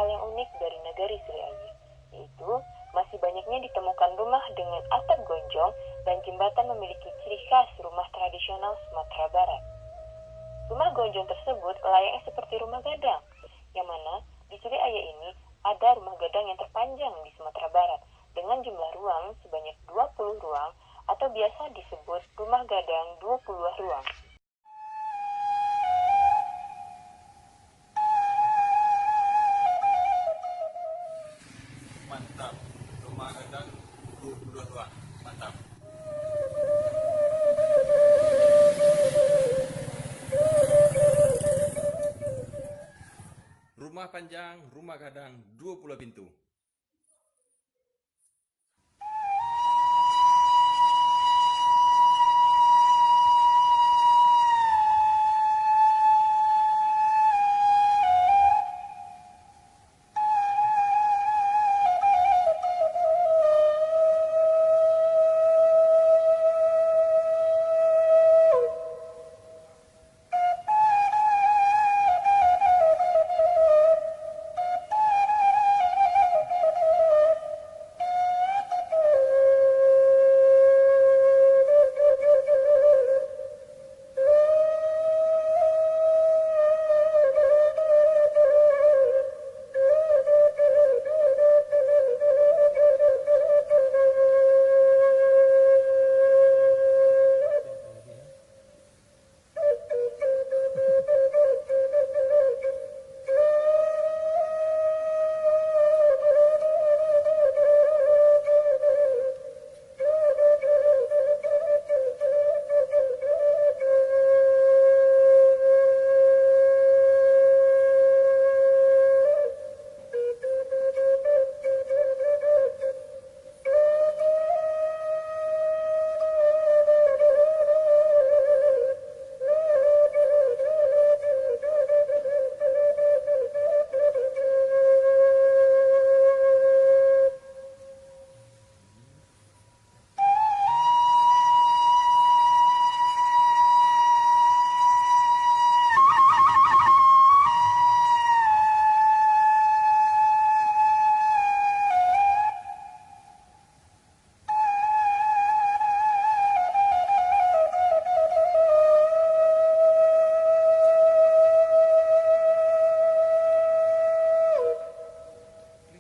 hal yang unik dari negari Sri Aye, yaitu masih banyaknya ditemukan rumah dengan atap gonjong dan jembatan memiliki ciri khas rumah tradisional Sumatera Barat. Rumah gonjong tersebut layaknya seperti rumah gadang, yang mana di Sri Aye ini ada rumah gadang yang terpanjang di Sumatera Barat dengan jumlah ruang sebanyak 20 ruang atau biasa disebut rumah gadang 20 ruang. Mantap, rumah gadang 22 ruang, mantap. Rumah panjang, rumah gadang 20 pintu.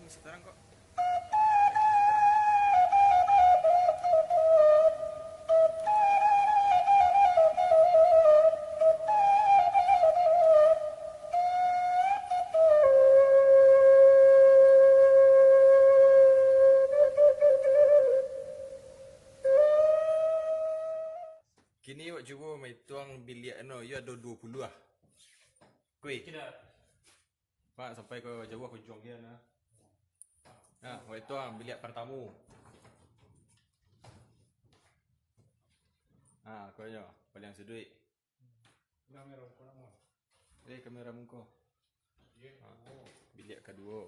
Sekarang kok kini wak cuba mai tuang bilik no, ya ada 20 ah. Kui. Tidak. Pak sampai ke jauh aku juang dia nah. Nah, wak tuang bilik pertamu. Ah, kau nya paling seduit. Kamera kau nama. Kamera muka. Bilik kedua.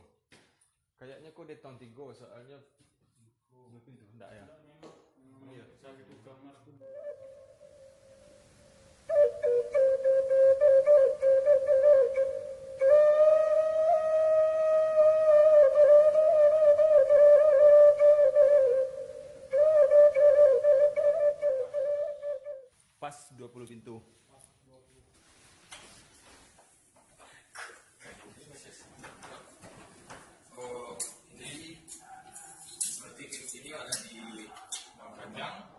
Kayaknya kau di tahun 3 soalnya pintu enggak ya? Iya, saya itu kamar tu. Pas 20 pintu. Oh, ini seperti ini ada di Panjang.